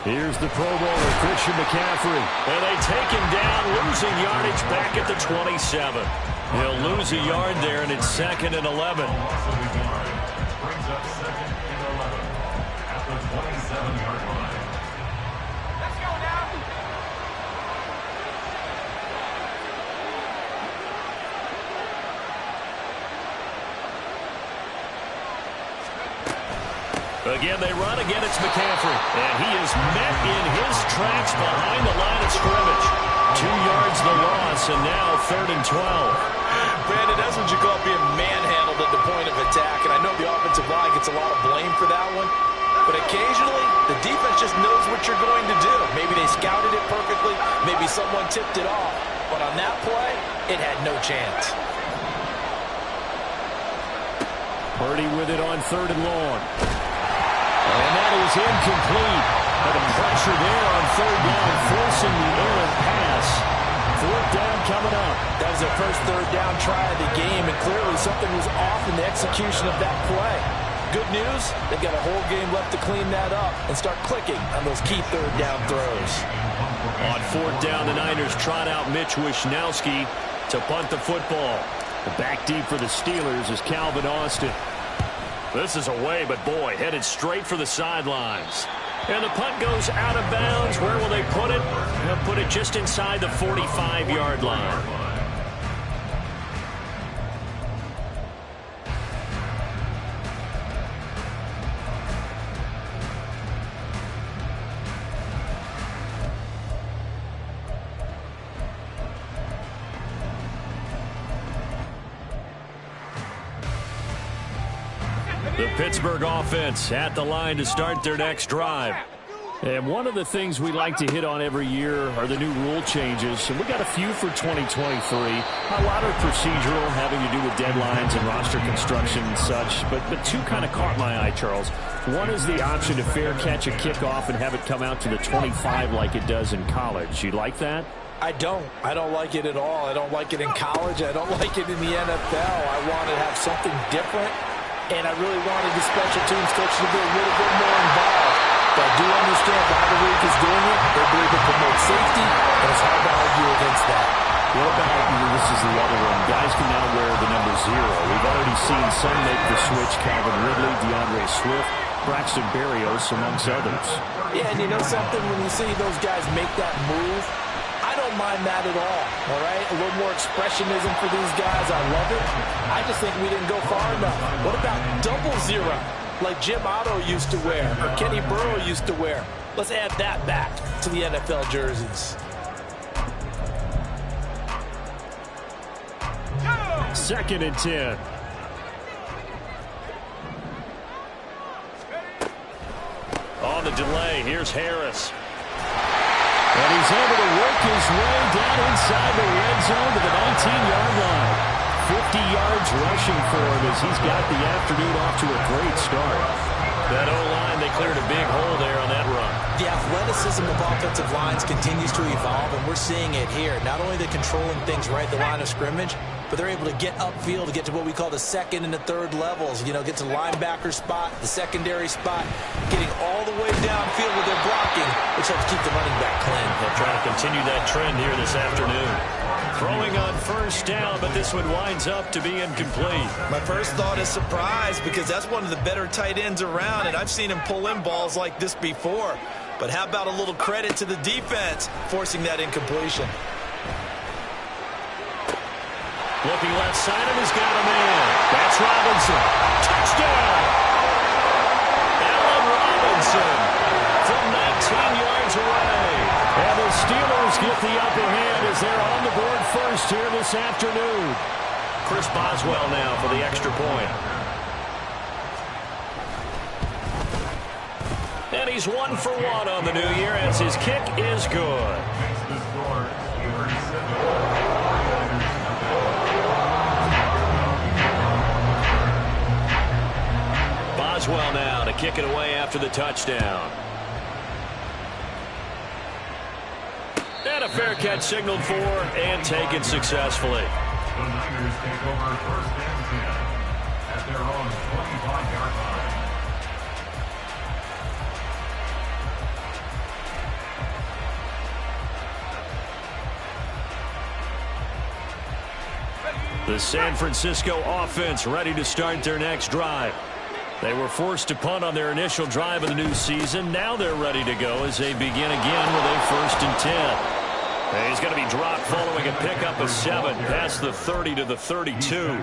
Here's the Pro Bowler, Christian McCaffrey. And they take him down, losing yardage back at the 27. He'll lose a yard there, and it's 2nd and 11. Brings up 2nd and 11 at the 27-yard line. Let's go now. Again, they run. Again, it's McCaffrey. And he is met in his tracks behind the line of scrimmage. 2 yards the loss, and now 3rd and 12. Brandon, that's what you call being manhandled at the point of attack. And I know the offensive line gets a lot of blame for that one. But occasionally, the defense just knows what you're going to do. Maybe they scouted it perfectly. Maybe someone tipped it off. But on that play, it had no chance. Purdy with it on 3rd and long. And that is incomplete. But the pressure there on 3rd down, forcing the errant pass. 4th down coming up. That was their first 3rd down try of the game, and clearly something was off in the execution of that play. Good news, they've got a whole game left to clean that up and start clicking on those key 3rd down throws. On 4th down, the Niners trot out Mitch Wishnowsky to punt the football. The back deep for the Steelers is Calvin Austin. This is away, but boy, headed straight for the sidelines. And the punt goes out of bounds. Where will they put it? They'll put it just inside the 45-yard line. The Pittsburgh offense at the line to start their next drive. And one of the things we like to hit on every year are the new rule changes. And we got a few for 2023. A lot are procedural, having to do with deadlines and roster construction and such. But 2 kind of caught my eye, Charles. One is the option to fair catch a kickoff and have it come out to the 25 like it does in college. You like that? I don't like it at all. I don't like it in college. I don't like it in the NFL. I want to have something different. And I really wanted the special teams coach to be a little bit more involved. But I do understand why the league is doing it. They believe it promotes safety, and it's hard to argue against that. What about, this is the other one, guys can now wear the number 0. We've already seen some make the switch, Calvin Ridley, DeAndre Swift, Braxton Berrios, amongst others. Yeah, and you know something? When you see those guys make that move, I don't mind that at all right? A little more expressionism for these guys. I love it. I just think we didn't go far enough. What about double 0, like Jim Otto used to wear or Kenny Burrow used to wear? Let's add that back to the NFL jerseys. 2nd and 10. On the delay, here's Harris. And he's able to work his way down inside the red zone to the 19-yard line. 50 yards rushing for him as he's got the afternoon off to a great start. That O-line, they cleared a big hole there on that run. The athleticism of offensive lines continues to evolve, and we're seeing it here. Not only are they controlling things right at the line of scrimmage, but they're able to get upfield to get to what we call the 2nd and the 3rd levels. You know, get to the linebacker spot, the secondary spot, getting all the way downfield with their blocking, which helps keep the running back clean. They'll try to continue that trend here this afternoon. Throwing on 1st down, but this one winds up to be incomplete. My first thought is surprise, because that's one of the better tight ends around, and I've seen him pull in balls like this before. But how about a little credit to the defense forcing that incompletion? Looking left side of his got a man. That's Robinson. Touchdown! Allen Robinson from 19 yards away. And the Steelers get the upper hand as they're on the board first here this afternoon. Chris Boswell now for the extra point. And he's 1 for 1 on the new year as his kick is good. Boswell now to kick it away after the touchdown. And a fair catch signaled for and taken successfully. The Niners take over 1st and 10 at their own 25-yard line. The San Francisco offense ready to start their next drive. They were forced to punt on their initial drive of the new season. Now they're ready to go as they begin again with a 1st and 10. And he's going to be dropped following a pickup of 7 past the 30 to the 32.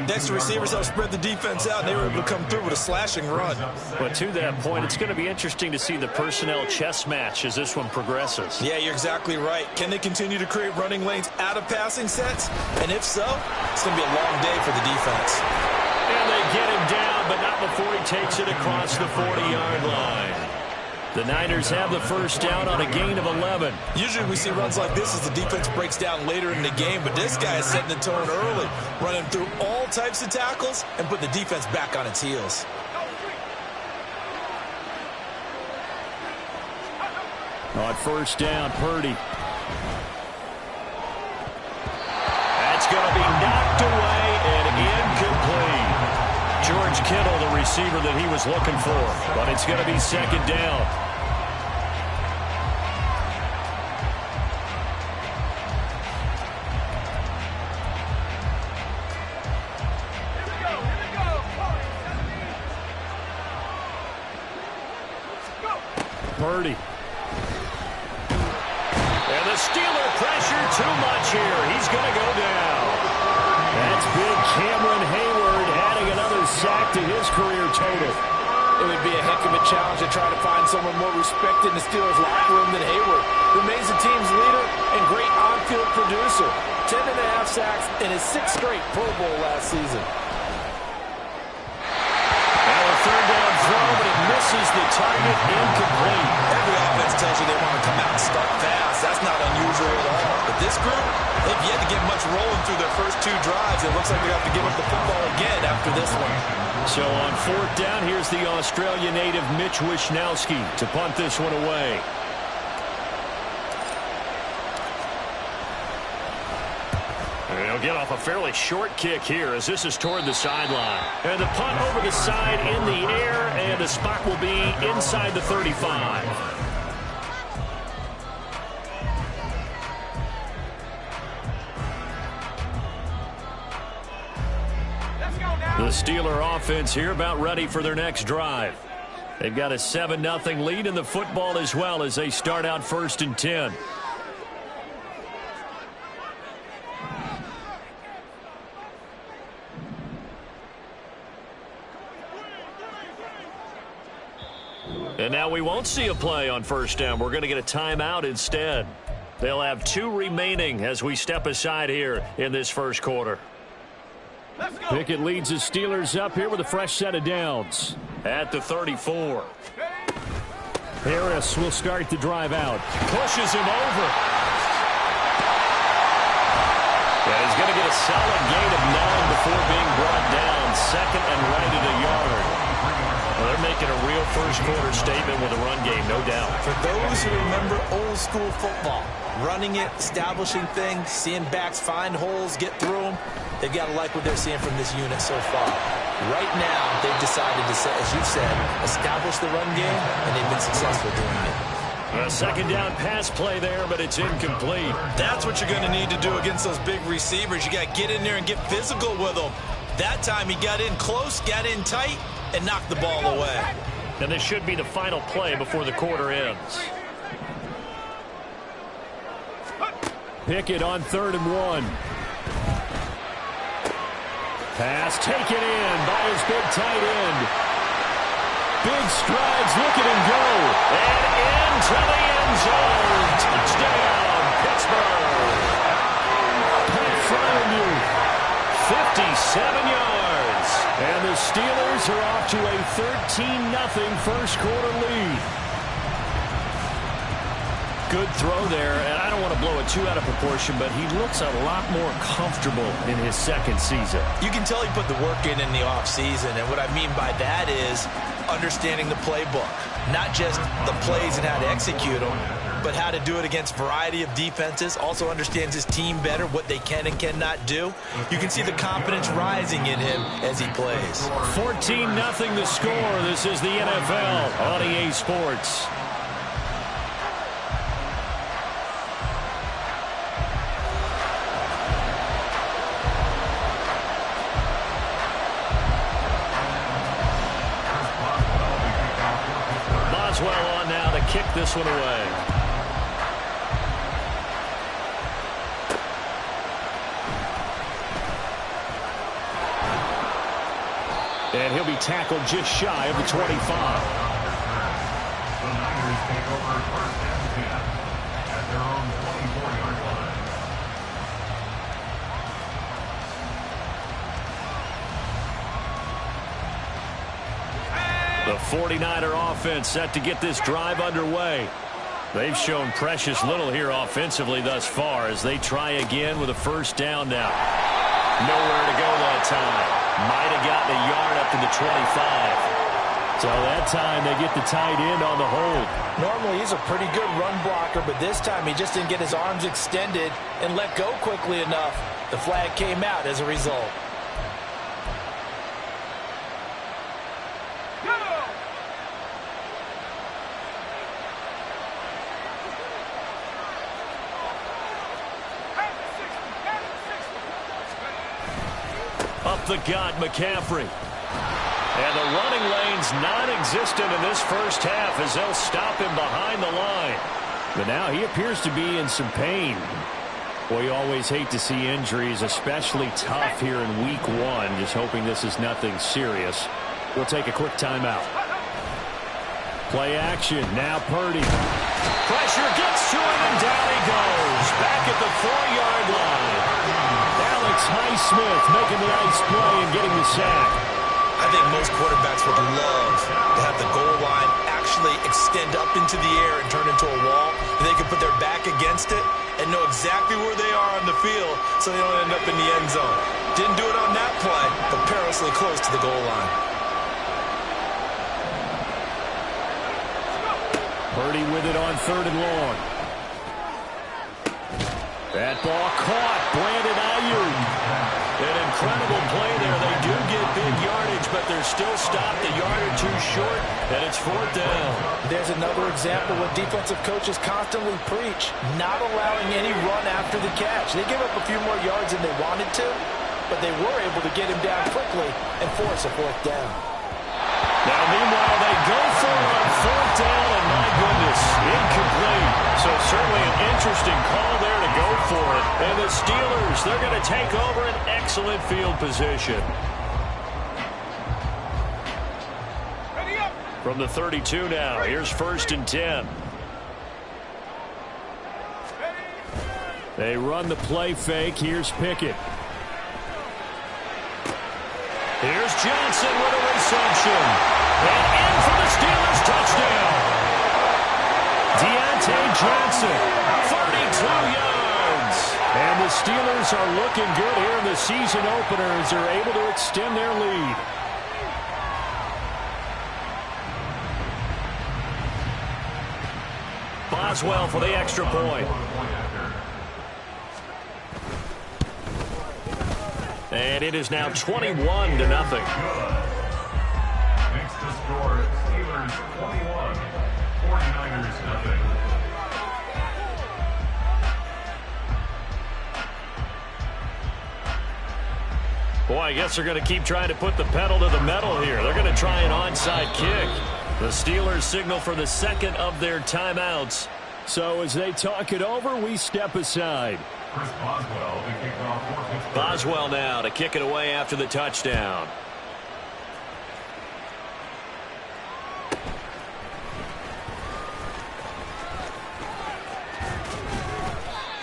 Next, the receivers helped spread the defense out, and they were able to come through with a slashing run. But to that point, it's going to be interesting to see the personnel chess match as this one progresses. Yeah, you're exactly right. Can they continue to create running lanes out of passing sets? And if so, it's going to be a long day for the defense. And they get him down, but not before he takes it across the 40-yard line. The Niners have the first down on a gain of 11. Usually we see runs like this as the defense breaks down later in the game, but this guy is setting the tone early, running through all types of tackles and put the defense back on its heels. On first down, Purdy. That's going to be knocked away and incomplete. George Kittle, the receiver that he was looking for, but it's going to be 2nd down. Purdy. And the Steeler pressure too much here. He's going to go down. That's big Cameron Hayward adding another sack to his career total. It would be a heck of a challenge to try to find someone more respected in the Steelers locker room than Hayward. Remains the team's leader and great on-field producer. 10.5 sacks in his 6th straight Pro Bowl last season. And a 3rd down throw, but it misses the target, incomplete. Every offense tells you they want to come out and start fast. That's not unusual at all. But this group, they've yet to get much rolling through their first 2 drives. It looks like they have to give up the football again after this one. So on 4th down, here's the Australia native Mitch Wishnowsky to punt this one away. And he'll get off a fairly short kick here as this is toward the sideline. And the punt over the side in the air, and the spot will be inside the 35. The Steeler offense here about ready for their next drive. They've got a 7-0 lead in the football as well as they start out 1st and 10. And now we won't see a play on 1st down. We're going to get a timeout instead. They'll have 2 remaining as we step aside here in this 1st quarter. Pickett leads the Steelers up here with a fresh set of downs at the 34. Harris will start the drive out. Pushes him over. Yeah, he's going to get a solid gain of 9 before being brought down. 2nd and right at a yard. Well, they're making a real 1st quarter statement with a run game, no doubt. For those who remember old school football, running it, establishing things, seeing backs find holes, get through them, they've got to like what they're seeing from this unit so far. Right now, they've decided to, as you said, establish the run game, and they've been successful doing it. A 2nd down pass play there, but it's incomplete. That's what you're going to need to do against those big receivers. You got to get in there and get physical with them. That time he got in close, got in tight, and knocked the ball away. And this should be the final play before the quarter ends. Pickett on 3rd and 1. Pass taken in by his big tight end. Big strides, look at him go. And into the end zone. Touchdown, Pittsburgh. Pat Fryermuth, 57 yards. And the Steelers are off to a 13-0 1st quarter lead. Good throw there, and I don't want to blow it too out of proportion, but he looks a lot more comfortable in his 2nd season. You can tell he put the work in the offseason, and what I mean by that is understanding the playbook. Not just the plays and how to execute them, but how to do it against a variety of defenses. Also understands his team better, what they can and cannot do. You can see the confidence rising in him as he plays. 14-0 the score. This is the NFL on EA Sports. on now to kick this one away. And he'll be tackled just shy of the 25. The Niners take over first and 10 at their own 24-yard line. The 49er offense set to get this drive underway. They've shown precious little here offensively thus far as they try again with a first down now. Nowhere to go that time. Might have gotten a yard up to the 25. So that time they get the tight end on the hold. Normally he's a pretty good run blocker, but this time he just didn't get his arms extended and let go quickly enough. The flag came out as a result. Up the gut, McCaffrey. And the running lane's non-existent in this first half as they'll stop him behind the line. But now he appears to be in some pain. Boy, you always hate to see injuries, especially tough here in week one. Just hoping this is nothing serious. We'll take a quick timeout. Play action. Now Purdy. Pressure gets to him and down he goes. Back at the 4-yard line. Alex Highsmith making the nice play and getting the sack. I think most quarterbacks would love to have the goal line actually extend up into the air and turn into a wall. And they can put their back against it and know exactly where they are on the field so they don't end up in the end zone. Didn't do it on that play, but perilously close to the goal line. Purdy with it on 3rd and long. That ball caught. Brandon Ayuk. An incredible play there. They do get big yardage, but they're still stopped a yard or two short, and it's 4th down. There's another example what defensive coaches constantly preach, not allowing any run after the catch. They give up a few more yards than they wanted to, but they were able to get him down quickly and force a 4th down. Now, meanwhile, they go for it on 4th down, and my goodness, incomplete. So certainly an interesting call there to go for it. And the Steelers, they're going to take over an excellent field position. From the 32 now, here's 1st and 10. They run the play fake. Here's Pickett. Here's Johnson with a reception. And in for the Steelers touchdown. Deontay Johnson, 32 yards. And the Steelers are looking good here in the season opener as they're able to extend their lead. Boswell for the extra point. And it is now 21-0. Next to score, Steelers 21, 49ers nothing. Boy, I guess they're going to keep trying to put the pedal to the metal here. They're going to try an onside kick. The Steelers signal for the second of their timeouts. So as they talk it over, we step aside. Chris Boswell to kick off for Pittsburgh. Boswell now to kick it away after the touchdown.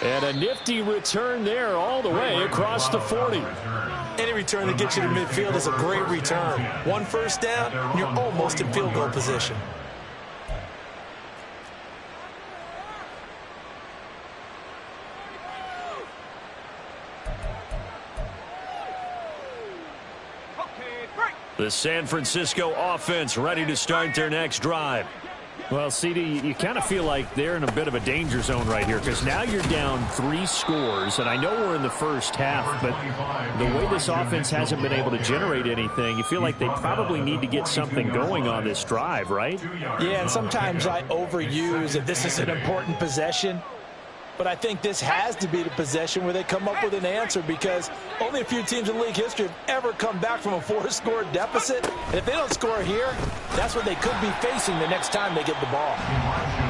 And a nifty return there all the way across the 40. Any return that gets you to midfield is a great return. 1 first down, and you're almost in field goal position. The San Francisco offense ready to start their next drive. Well, CD, you kind of feel like they're in a bit of a danger zone right here because now you're down 3 scores, and I know we're in the first half, but the way this offense hasn't been able to generate anything, you feel like they probably need to get something going on this drive, right? Yeah, and sometimes I overuse if this is an important possession. But I think this has to be the possession where they come up with an answer, because only a few teams in league history have ever come back from a 4-score deficit. And if they don't score here, that's what they could be facing the next time they get the ball.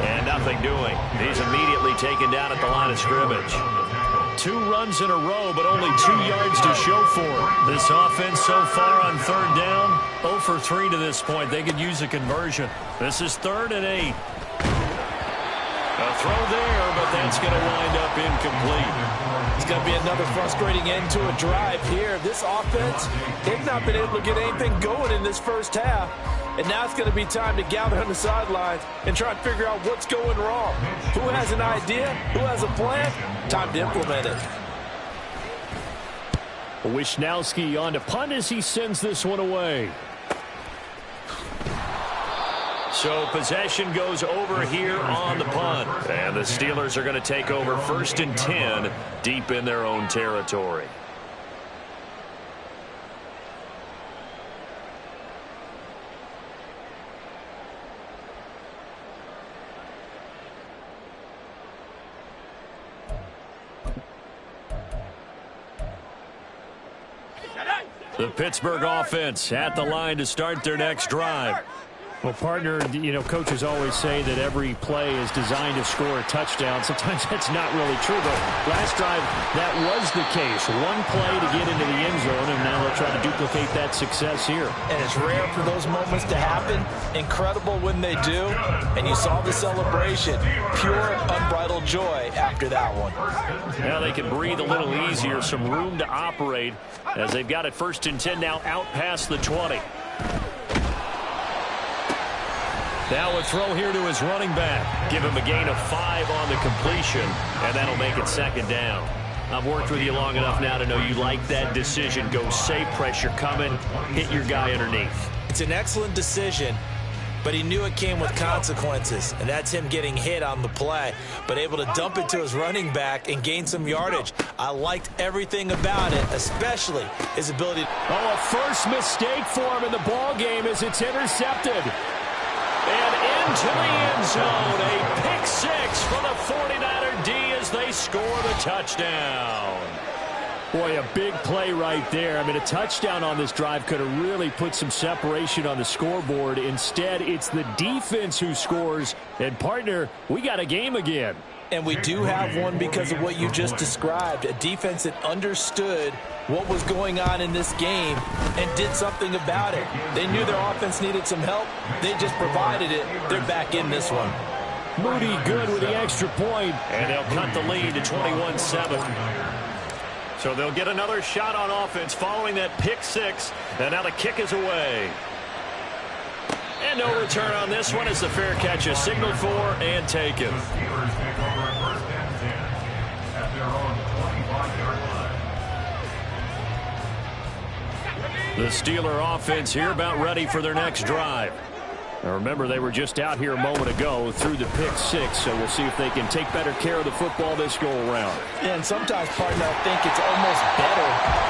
And nothing doing. He's immediately taken down at the line of scrimmage. 2 runs in a row, but only 2 yards to show for it. This offense so far on third down, 0 for 3 to this point. They could use a conversion. This is 3rd and 8. A throw there, but that's going to wind up incomplete. It's going to be another frustrating end to a drive here. This offense, they've not been able to get anything going in this first half. And now it's going to be time to gather on the sidelines and try and figure out what's going wrong. Who has an idea? Who has a plan? Time to implement it. Wisnowski on to punt as he sends this one away. So possession goes over here on the punt. And the Steelers are going to take over 1st and 10 deep in their own territory. The Pittsburgh offense at the line to start their next drive. Well, partner, you know, coaches always say that every play is designed to score a touchdown. Sometimes that's not really true, but last drive, that was the case. One play to get into the end zone, and now they'll try to duplicate that success here. And it's rare for those moments to happen. Incredible when they do. And you saw the celebration. Pure, unbridled joy after that one. Now they can breathe a little easier, some room to operate as they've got it 1st and 10 now out past the 20. Now a throw here to his running back. Give him a gain of 5 on the completion, and that'll make it 2nd down. I've worked with you long enough now to know you like that decision. Go safe, pressure coming, hit your guy underneath. It's an excellent decision, but he knew it came with consequences, and that's him getting hit on the play, but able to dump it to his running back and gain some yardage. I liked everything about it, especially his ability. Oh, a first mistake for him in the ball game as it's intercepted. And into the end zone, a pick 6 for the 49er D as they score the touchdown. Boy, a big play right there. I mean, a touchdown on this drive could have really put some separation on the scoreboard. Instead, it's the defense who scores. And, partner, we got a game again. And we do have one because of what you just described. A defense that understood what was going on in this game and did something about it. They knew their offense needed some help. They just provided it. They're back in this one. Moody good with the extra point, and they'll cut the lead to 21-7. So they'll get another shot on offense following that pick 6, and now the kick is away. And no return on this one as the fair catch is signaled for and taken. The Steeler offense here about ready for their next drive. Now remember, they were just out here a moment ago through the pick 6, so we'll see if they can take better care of the football this go around. Yeah, and sometimes, partner, I think it's almost better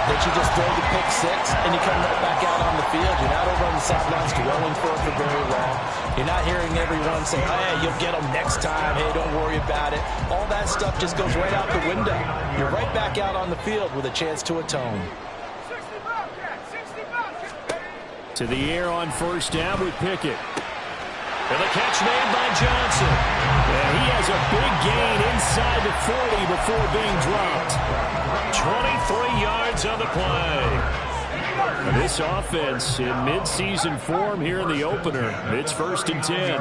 that you just throw the pick 6 and you come right back out on the field. You're not over on the sidelines dwelling for very long. You're not hearing everyone say, hey, you'll get them next time. Hey, don't worry about it. All that stuff just goes right out the window. You're right back out on the field with a chance to atone. To the air on 1st down with Pickett. And the catch made by Johnson. And he has a big gain inside the 40 before being dropped. 23 yards on the play. And this offense in midseason form here in the opener. It's 1st and 10.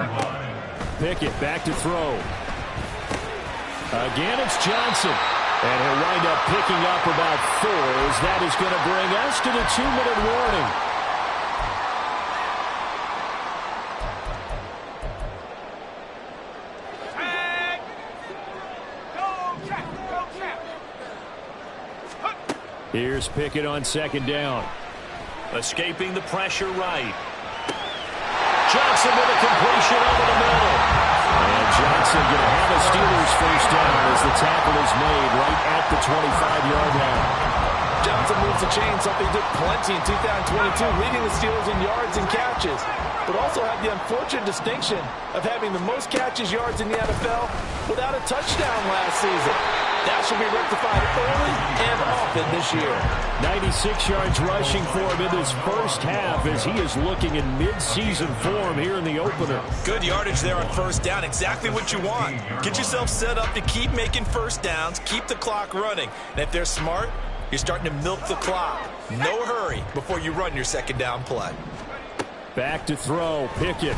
Pickett back to throw. Again, it's Johnson. And he'll wind up picking up about 4 as that is going to bring us to the 2-minute warning. Here's Pickett on 2nd down. Escaping the pressure right. Johnson with a completion over the middle. And Johnson going to have a Steelers 1st down as the tackle is made right at the 25-yard line. Johnson moves the chain, something he did plenty in 2022, leading the Steelers in yards and catches, but also had the unfortunate distinction of having the most catches yards in the NFL without a touchdown last season. That should be rectified early and often this year. 96 yards rushing for him in this first half as he is looking in mid-season form here in the opener. Good yardage there on first down. Exactly what you want. Get yourself set up to keep making first downs, keep the clock running. And if they're smart, you're starting to milk the clock. No hurry before you run your second down play. Back to throw. Pickett.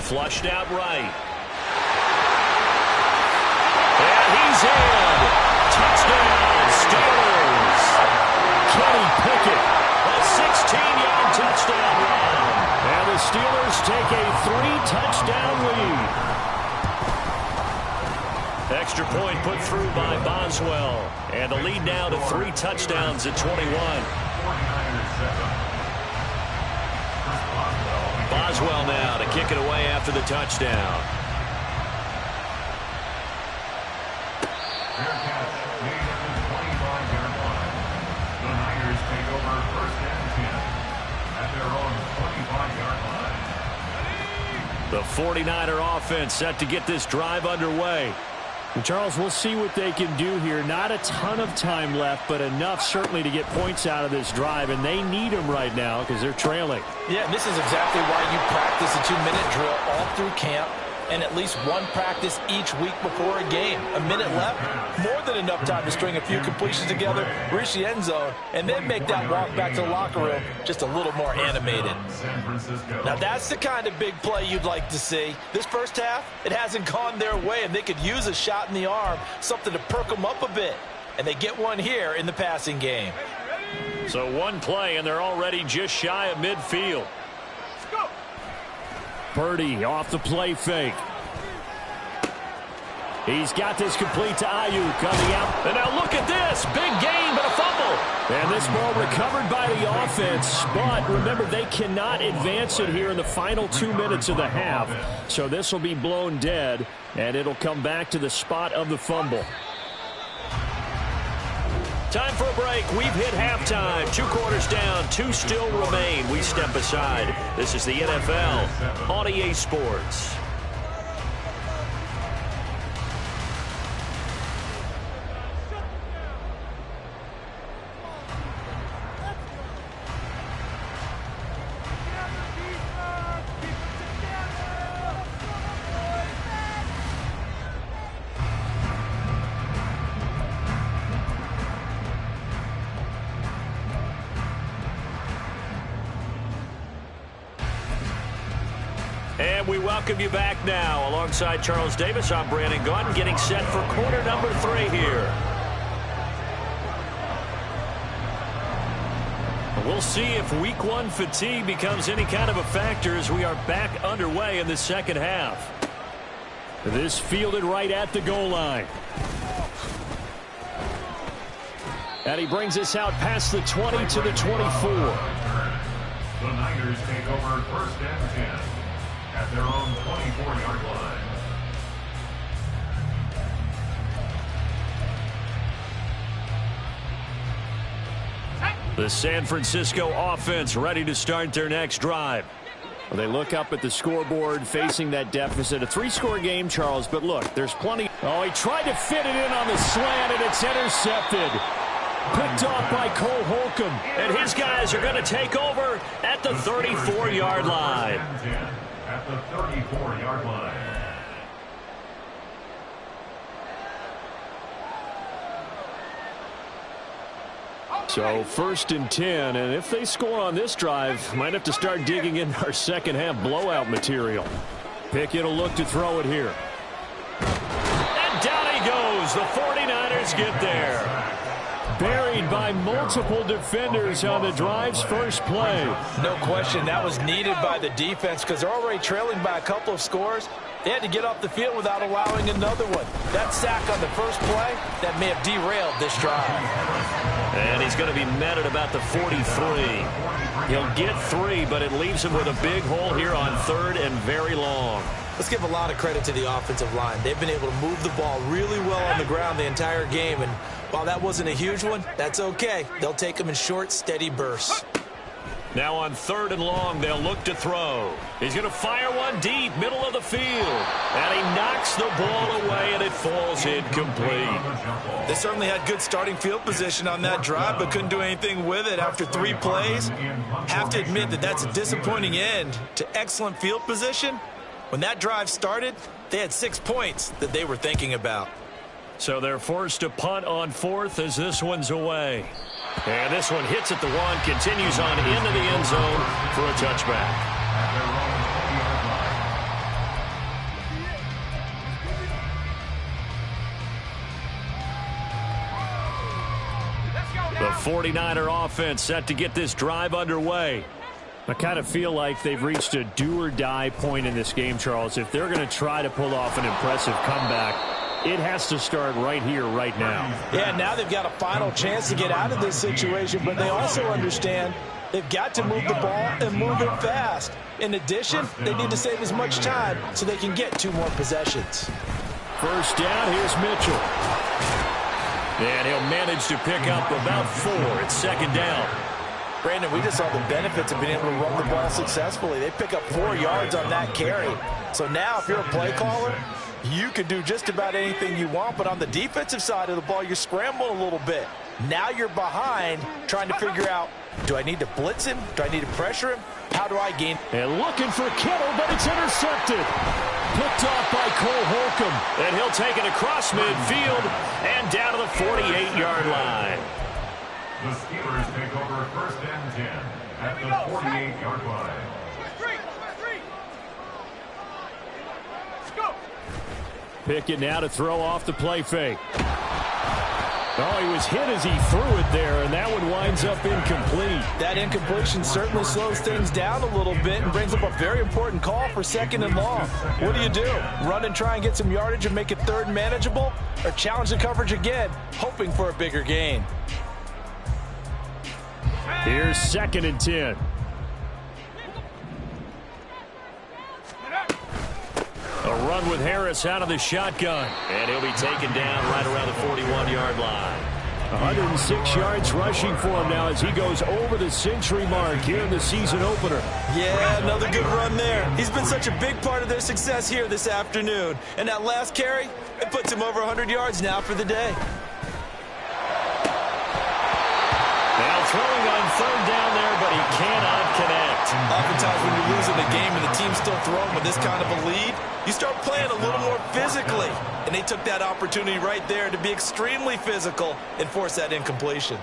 Flushed out right. And he's in. Touchdown, Steelers. Kenny Pickett. A 16-yard touchdown run. And the Steelers take a 3-touchdown lead. Extra point put through by Boswell. And the lead now to 3 touchdowns at 21. Boswell now to kick it away after the touchdown. Fair catch made at the 25-yard line. The Niners take over first and 10 at their own 25-yard line. The 49er offense set to get this drive underway. And Charles, we'll see what they can do here. Not a ton of time left, but enough certainly to get points out of this drive, and they need them right now because they're trailing. Yeah, and this is exactly why you practice a 2-minute drill all through camp and at least one practice each week before a game. A minute left, more than enough time to string a few completions together, reach the end zone, and then make that walk back to the locker room just a little more animated. Now that's the kind of big play you'd like to see. This first half, it hasn't gone their way, and they could use a shot in the arm, something to perk them up a bit. And they get one here in the passing game. So one play, and they're already just shy of midfield. Purdy off the play fake. He's got this complete to Ayuk coming out. And now look at this. Big gain, but a fumble. And this ball recovered by the offense. But remember, they cannot advance it here in the final 2 minutes of the half. So this will be blown dead, and it'll come back to the spot of the fumble. Time for a break. We've hit halftime. 2 quarters down. 2 still remain. We step aside. This is the NFL on EA Sports. And we welcome you back now. Alongside Charles Davis, I'm Brandon Gaudin, getting set for quarter number 3 here. We'll see if week 1 fatigue becomes any kind of a factor as we are back underway in the second half. This fielded right at the goal line. And he brings us out past the 20 to the 24. The Niners take over first and 10 at their own 24-yard line. The San Francisco offense ready to start their next drive. Well, they look up at the scoreboard facing that deficit. A 3-score game, Charles, but look, there's plenty. Oh, he tried to fit it in on the slant, and it's intercepted. Picked off by Cole Holcomb. And his guys are going to take over at the 34-yard line. At the 34-yard line. So 1st and 10, and if they score on this drive, might have to start digging in our second half blowout material. Pickett will look to throw it here. And down he goes. The 49ers get there. Buried by multiple defenders on the drive's first play. No question, that was needed by the defense because they're already trailing by a couple of scores. They had to get off the field without allowing another one. That sack on the first play, that may have derailed this drive. And he's going to be met at about the 43. He'll get 3, but it leaves him with a big hole here on 3rd and very long. Let's give a lot of credit to the offensive line. They've been able to move the ball really well on the ground the entire game, and while that wasn't a huge one, that's okay. They'll take them in short, steady bursts. Now on 3rd and long, they'll look to throw. He's going to fire one deep, middle of the field. And he knocks the ball away, and it falls incomplete. They certainly had good starting field position on that drive, but couldn't do anything with it after 3 plays. Have to admit that that's a disappointing end to excellent field position. When that drive started, they had 6 points that they were thinking about. So they're forced to punt on 4th as this one's away. And this one hits at the 1, continues on into the end zone for a touchback. The 49er offense set to get this drive underway. I kind of feel like they've reached a do-or-die point in this game, Charles. If they're going to try to pull off an impressive comeback, it has to start right here, right now. Yeah, now they've got a final chance to get out of this situation, but they also understand they've got to move the ball and move it fast. In addition, they need to save as much time so they can get 2 more possessions. First down, here's Mitchell. And he'll manage to pick up about 4. It's 2nd down. Brandon, we just saw the benefits of being able to run the ball successfully. They pick up 4 yards on that carry. So now if you're a play caller, you can do just about anything you want, but on the defensive side of the ball, you're scrambling a little bit. Now you're behind trying to figure out, do I need to blitz him? Do I need to pressure him? How do I gain? And looking for Kittle, but it's intercepted. Picked off by Cole Holcomb. And he'll take it across midfield and down to the 48-yard line. The Steelers take over 1st and 10 at the 48-yard line. Pickett now to throw off the play fake. Oh, he was hit as he threw it there, and that one winds up incomplete. That incompletion certainly slows things down a little bit and brings up a very important call for 2nd and long. What do? Run and try and get some yardage and make it 3rd and manageable, or challenge the coverage again, hoping for a bigger gain? Here's 2nd and 10. A run with Harris out of the shotgun. And he'll be taken down right around the 41-yard line. 106 yards rushing for him now as he goes over the century mark here in the season opener. Yeah, another good run there. He's been such a big part of their success here this afternoon. And that last carry, it puts him over 100 yards now for the day. Now throwing on 3rd down there, but he cannot connect. Oftentimes when you're losing the game and the team's still throwing with this kind of a lead, you start playing a little more physically. And they took that opportunity right there to be extremely physical and force that incompletion.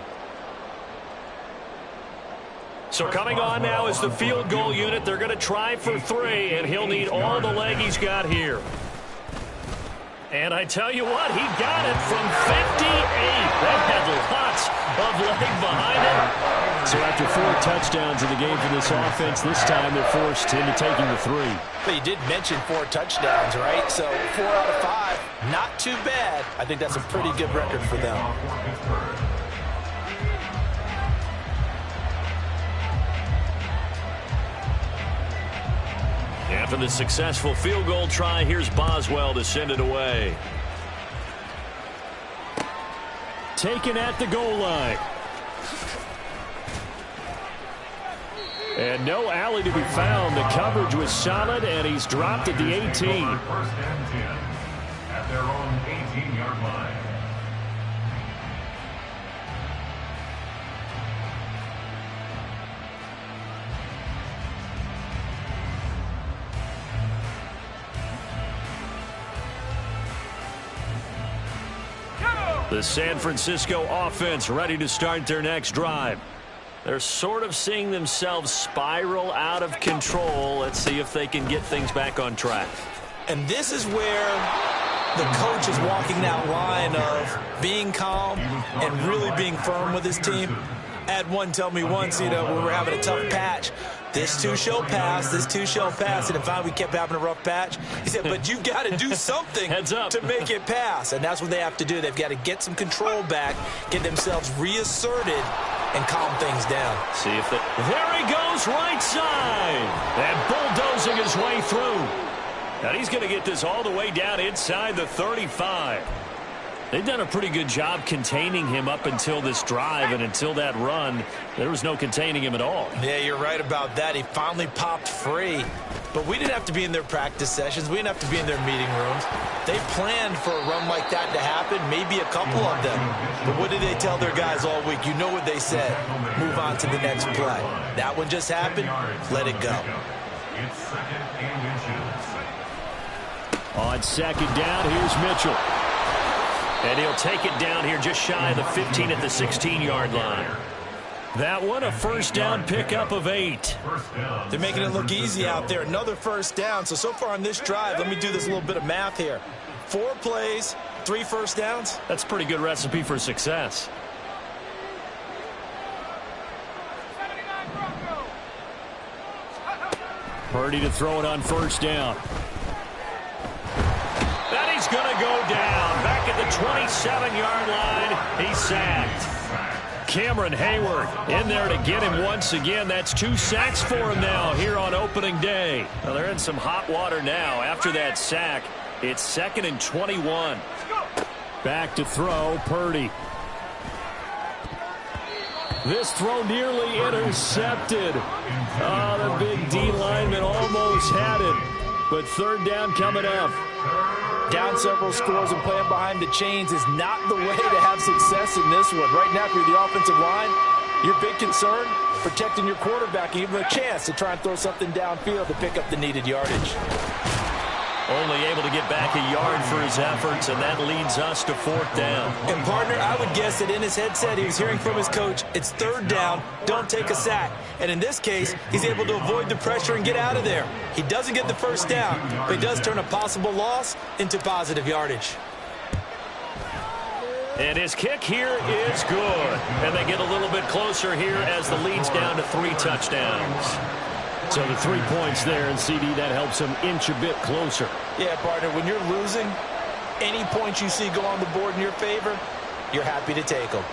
So coming on now is the field goal unit. They're going to try for 3, and he'll need all the leg he's got here. And I tell you what, he got it from 58. That had lots of leg behind it. So after 4 touchdowns in the game for this offense, this time they're forced into taking the 3. But you did mention 4 touchdowns, right? So 4 out of 5, not too bad. I think that's a pretty good record for them. After the successful field goal try, here's Boswell to send it away. Taken at the goal line. And no alley to be found. The coverage was solid, and he's dropped at the 18. 1st and 10 at their own 18-yard line. The San Francisco offense ready to start their next drive. They're sort of seeing themselves spiral out of control. Let's see if they can get things back on track. And this is where the coach is walking that line of being calm and really being firm with his team. I had one tell me once, when we were having a tough patch, this too shall pass, this too shall pass. And finally we kept having a rough patch. He said, but you've got to do something to make it pass. And that's what they have to do. They've got to get some control back, get themselves reasserted, and calm things down. See if there he goes, right side. And bulldozing his way through. And he's going to get this all the way down inside the 35. They've done a pretty good job containing him up until this drive, and until that run, there was no containing him at all. Yeah, you're right about that. He finally popped free. But we didn't have to be in their practice sessions. We didn't have to be in their meeting rooms. They planned for a run like that to happen, maybe a couple of them. But what did they tell their guys all week? You know what they said. Move on to the next play. That one just happened. Let it go. It's second and inches. On second down, here's Mitchell. And he'll take it down here just shy of the 15 at the 16-yard line. That one, a first down pickup of 8. They're making it look easy out there. Another first down. So far on this drive, let me do this little bit of math here. 4 plays, 3 first downs. That's a pretty good recipe for success. Purdy to throw it on first down. And he's going to go down. Back at the 27-yard line, he's sacked. Cameron Hayward in there to get him once again. That's 2 sacks for him now here on opening day. Well, they're in some hot water now. After that sack, it's 2nd and 21. Back to throw, Purdy. This throw nearly intercepted. Oh, the big D lineman almost had it. But third down coming up. Down several scores and playing behind the chains is not the way to have success in this one. Right now, if you're the offensive line, your big concern, protecting your quarterback, and even a chance to try and throw something downfield to pick up the needed yardage. Only able to get back a yard for his efforts, and that leads us to 4th down. And, partner, I would guess that in his headset he was hearing from his coach, it's 3rd down, don't take a sack. And in this case, he's able to avoid the pressure and get out of there. He doesn't get the first down, but he does turn a possible loss into positive yardage. And his kick here is good. And they get a little bit closer here as the lead's down to 3 touchdowns. So the 3 points there, and CD, that helps him inch a bit closer. Yeah, partner, when you're losing, any points you see go on the board in your favor, you're happy to take them.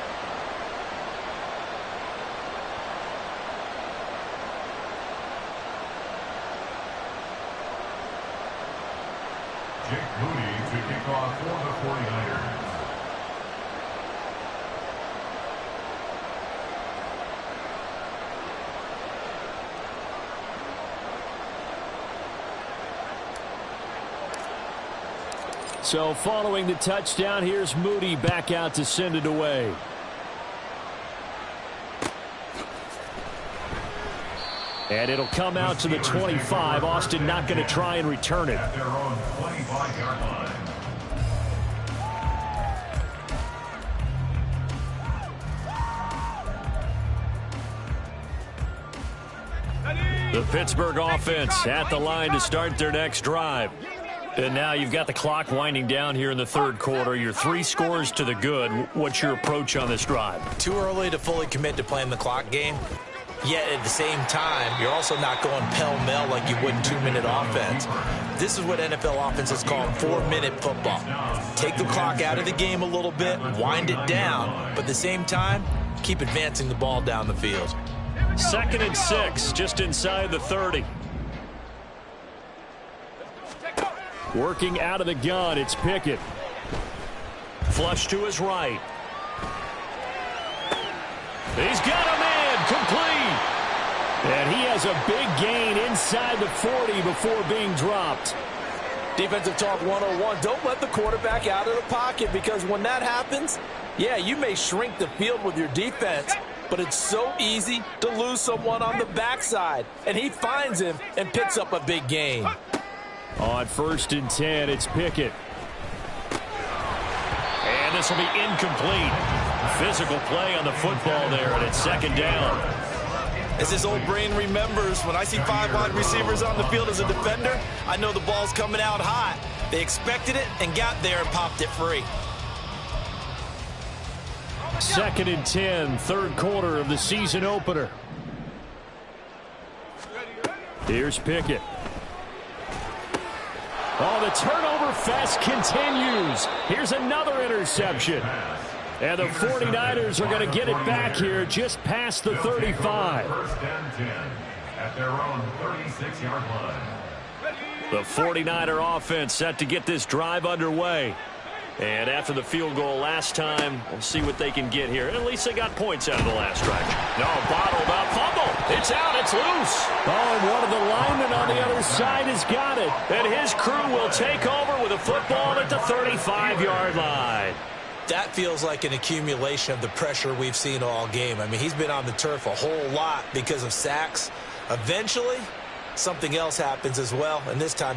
Jake Moody to kick off for the 49ers. So following the touchdown, here's Moody back out to send it away. And it'll come out to the 25. Austin not going to try and return it. At their own 25-yard line. The Pittsburgh offense at the line to start their next drive. And now you've got the clock winding down here in the 3rd quarter. You're 3 scores to the good. What's your approach on this drive? Too early to fully commit to playing the clock game. Yet at the same time, you're also not going pell-mell like you would in 2-minute offense. This is what NFL offenses call 4-minute football. Take the clock out of the game a little bit, wind it down, but at the same time, keep advancing the ball down the field. 2nd and 6, just inside the 30. Working out of the gun, it's Pickett. Flush to his right. He's got a man, complete. And he has a big gain inside the 40 before being dropped. Defensive talk 101, don't let the quarterback out of the pocket, because when that happens, yeah, you may shrink the field with your defense, but it's so easy to lose someone on the backside. And he finds him and picks up a big gain. On 1st and 10, it's Pickett. And this will be incomplete. Physical play on the football there, and it's 2nd down. As his old brain remembers, when I see 5 wide receivers on the field as a defender, I know the ball's coming out hot. They expected it and got there and popped it free. 2nd and 10, 3rd quarter of the season opener. Here's Pickett. Oh, the turnover fest continues. Here's another interception. And the 49ers are going to get it back here just past the 35. 1st and 10 at their own 36-yard line. The 49er offense set to get this drive underway. And after the field goal last time, we'll see what they can get here. At least they got points out of the last drive. No, bottled up, fumble. It's out, it's loose. Oh, and one of the linemen on the other side has got it. And his crew will take over with a football at the 35-yard line. That feels like an accumulation of the pressure we've seen all game. I mean, he's been on the turf a whole lot because of sacks. Eventually, something else happens as well, and this time